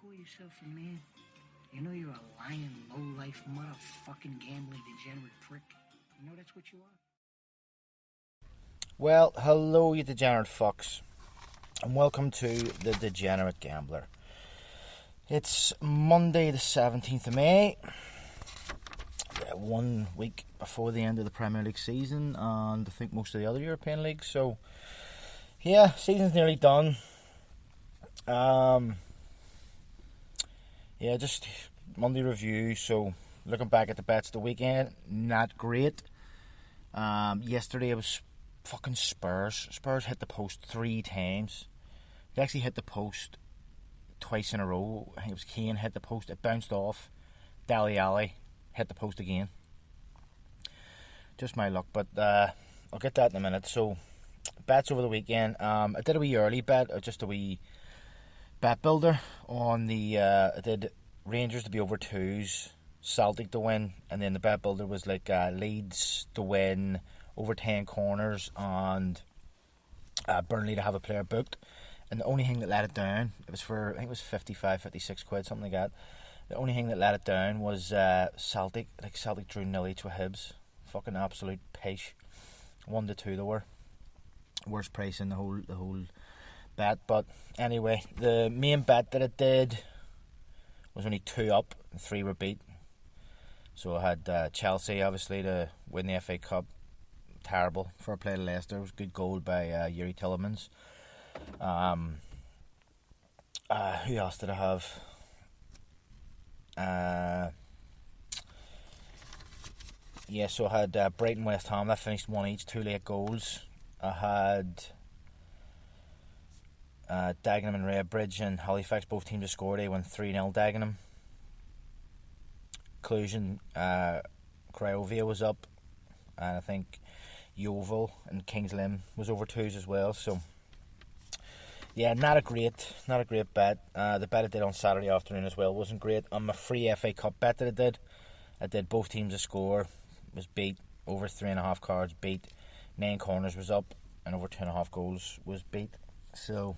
call yourself a man? You know you're a lying, low-life, motherfucking gambling degenerate prick. You know that's what you are? Well, hello you degenerate fucks, and welcome to the Degenerate Gambler. It's Monday the 17th of May, 1 week before the end of the Premier League season, and I think most of the other European leagues, so yeah, season's nearly done. Just Monday review, so looking back at the bets of the weekend, not great. Yesterday it was fucking Spurs. Spurs hit the post 3 times. They actually hit the post twice in a row. I think it was Kane hit the post, it bounced off. Dele Alli hit the post again. Just my luck, but I'll get that in a minute. So, bets over the weekend. I did a wee early bet, just a wee bet builder on the. I did Rangers to be over 2s, Celtic to win, and then the bet builder was like Leeds to win over 10 corners and Burnley to have a player booked. And the only thing that let it down, it was for, I think it was 55, 56 quid, something like that. The only thing that let it down was Celtic. Like Celtic drew 0 each with Hibs. Fucking absolute pish. 1-2 they were. Worst price in the whole bet. But anyway, the main bet that it did was only 2 up and 3 were beat. So I had Chelsea obviously to win the FA Cup. Terrible for a play to Leicester. It was a good goal by Yuri Tillemans. Who else did I have? So I had Brighton West Ham. That finished 1 each, 2 late goals. I had Dagenham and Redbridge and Halifax, both teams to score. They won 3-0 Dagenham. Cluj and Craiovia was up, and I think Yeovil and Kings Lynn was over 2s as well. So yeah, not a great bet. The bet I did on Saturday afternoon as well wasn't great. On my free FA Cup bet that I did both teams to score, was beat, over 3.5 cards beat, 9 corners was up, and over 2.5 goals was beat. So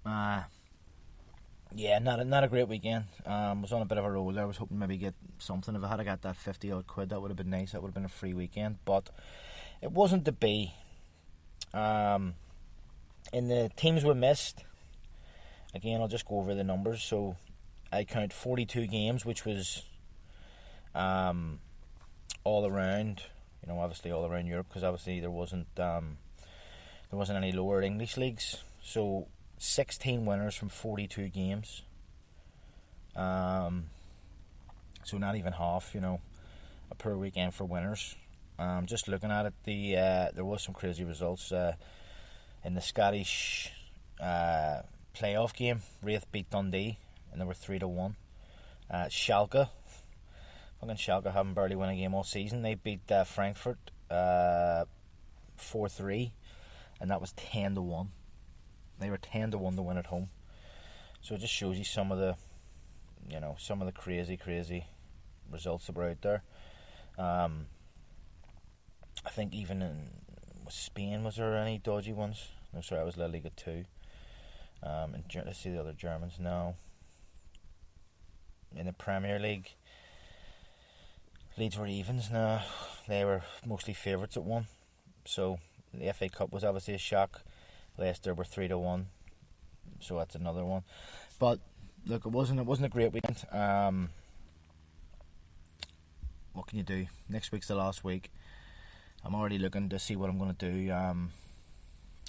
not a great weekend. Was on a bit of a roll there. I was hoping maybe get something. If I had got that 50 odd quid, that would have been nice. That would have been a free weekend, but it wasn't to be. In the teams we missed, again, I'll just go over the numbers. So I count 42 games, which was all around, obviously all around Europe, because obviously there wasn't any lower English leagues. So 16 winners from 42 games. So not even half, a poor weekend for winners. Just looking at it, there was some crazy results. In the Scottish playoff game, Raith beat Dundee, and they were 3-1. Schalke haven't barely won a game all season. They beat Frankfurt 4-3, and that was 10-1. They were 10-1 to win at home. So it just shows you some of the crazy results that were out there. I think even in Spain, was there any dodgy ones? No, sorry, I was La Liga 2. Let's see the other Germans now. In the Premier League, Leeds were evens now. They were mostly favourites at 1. So the FA Cup was obviously a shock. Leicester were 3-1. So that's another one. But look, it wasn't a great weekend. What can you do? Next week's the last week. I'm already looking to see what I'm going to do.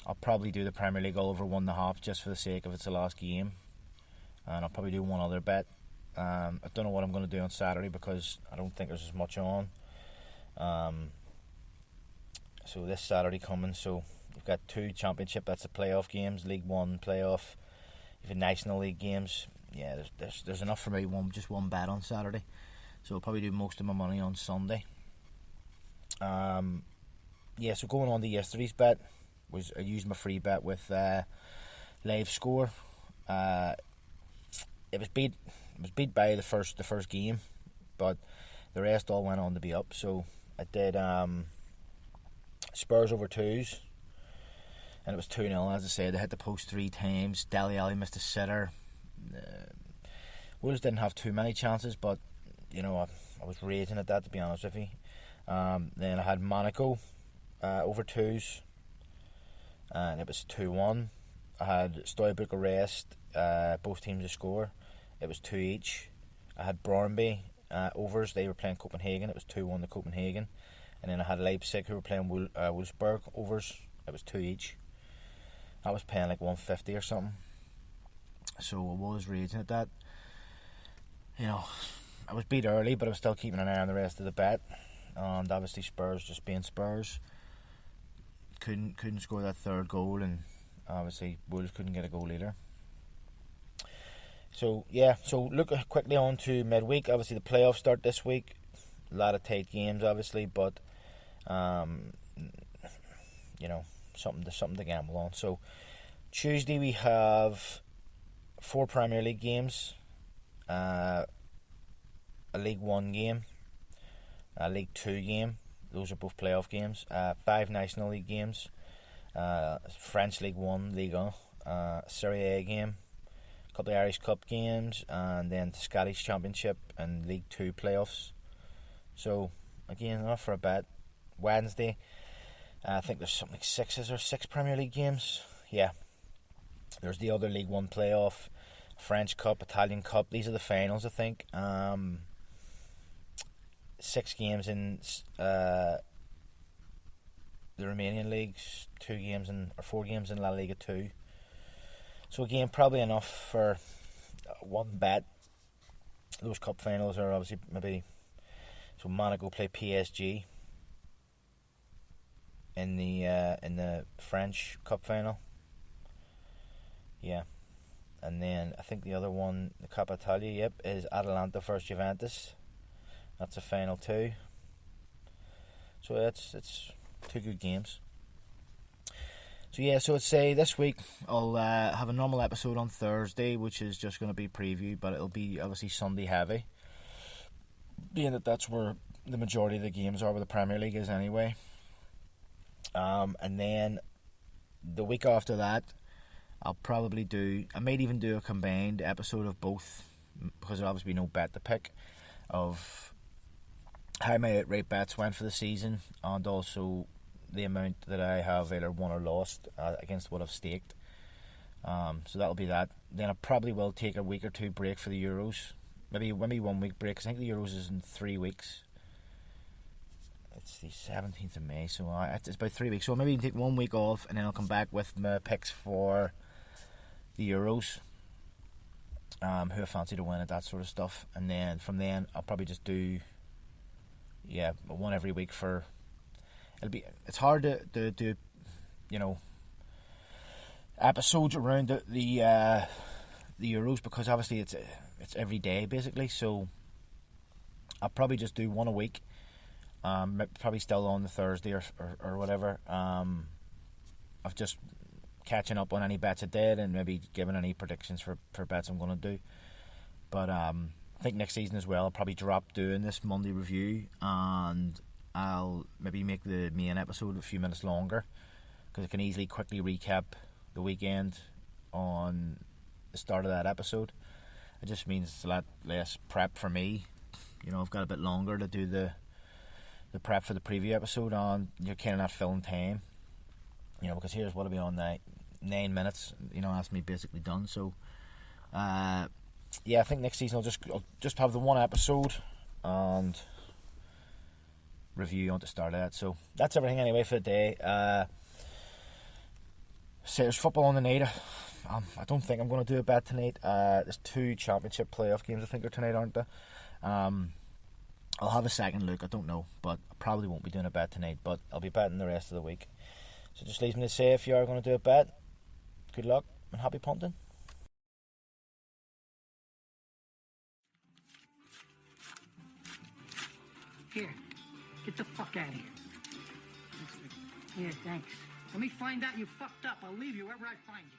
I'll probably do the Premier League all over 1.5 just for the sake of it's the last game. And I'll probably do one other bet. I don't know what I'm going to do on Saturday because I don't think there's as much on. So this Saturday coming, so we've got 2 championship, that's the playoff games, League 1 playoff. Even National League games. Yeah, there's enough for me, just one bet on Saturday. So I'll probably do most of my money on Sunday. So going on to yesterday's bet, I used my free bet with live score. It was beat by the first game, but the rest all went on to be up. So I did Spurs over 2s, and it was 2-0. As I said, they hit the post 3 times. Dele Alli missed a sitter. Wolves didn't have too many chances, but you know, I was raging at that, to be honest with you. Then I had Monaco over twos, and it was 2-1. I had Steaua Bucharest, both teams to score. It was 2 each. I had Brøndby overs. They were playing Copenhagen. It was 2-1 to Copenhagen. And then I had Leipzig, who were playing Wolfsburg overs. It was 2 each. I was paying like 150 or something. So I was raging at that. You know, I was beat early, but I was still keeping an eye on the rest of the bet. And obviously Spurs just being Spurs, couldn't score that third goal, and obviously Wolves couldn't get a goal either. So yeah, so look quickly on to midweek. Obviously the playoffs start this week. A lot of tight games, obviously, but you know, something to gamble on. So Tuesday we have 4 Premier League games, a League 1 game, a League 2 game. Those are both playoff games. 5 National League games, French League 1, Ligue 1, Serie A game, a couple of Irish Cup games, and then the Scottish Championship and League 2 playoffs. So again, enough for a bet. Wednesday, I think there's something like 6 Premier League games. Yeah, there's the other League 1 playoff, French Cup, Italian Cup. These are the finals, I think. 6 games in the Romanian leagues, 4 games in La Liga 2. So again, probably enough for one bet. Those cup finals are obviously maybe. So Monaco play PSG in the French Cup final. Yeah. And then I think the other one, the Coppa Italia, is Atalanta versus Juventus. That's a final too. So it's 2 good games. So yeah, so I'd say this week I'll have a normal episode on Thursday, which is just going to be preview, but it'll be obviously Sunday heavy, being that that's where the majority of the games are, where the Premier League is anyway. And then the week after that, I might even do a combined episode of both, because there'll obviously be no bet to pick, of how my outright bets went for the season, and also the amount that I have either won or lost against what I've staked. So that'll be that. Then I probably will take a week or 2 break for the Euros. Maybe 1 week break, 'cause I think the Euros is in 3 weeks. It's the 17th of May, so it's about 3 weeks. So I'll maybe take 1 week off, and then I'll come back with my picks for the Euros, who I fancy to win it, that sort of stuff. And then from then I'll probably just do one every week for. It's hard to do, you know, episodes around the Euros, because obviously it's every day basically. So I'll probably just do 1 a week. Probably still on the Thursday or whatever. Of just catching up on any bets I did, and maybe giving any predictions for bets I'm going to do. But I think next season as well I'll probably drop doing this Monday review, and I'll maybe make the main episode a few minutes longer, because I can easily quickly recap the weekend on the start of that episode. It just means it's a lot less prep for me. You know, I've got a bit longer to do the prep for the preview episode, on you're kind of not filling time. You know, because here's what'll be on 9 minutes. You know, that's me basically done. So, I think next season I'll just have the 1 episode and review on the start of that. So that's everything anyway for the day. So there's football on the night. I don't think I'm going to do a bet tonight. There's 2 championship playoff games I think are tonight, aren't there? I'll have a second look, I don't know, but I probably won't be doing a bet tonight, but I'll be betting the rest of the week. So just leaves me to say, if you are going to do a bet, good luck and happy punting. Here, get the fuck out of here. Yeah, thanks. Let me find out you fucked up. I'll leave you wherever I find you.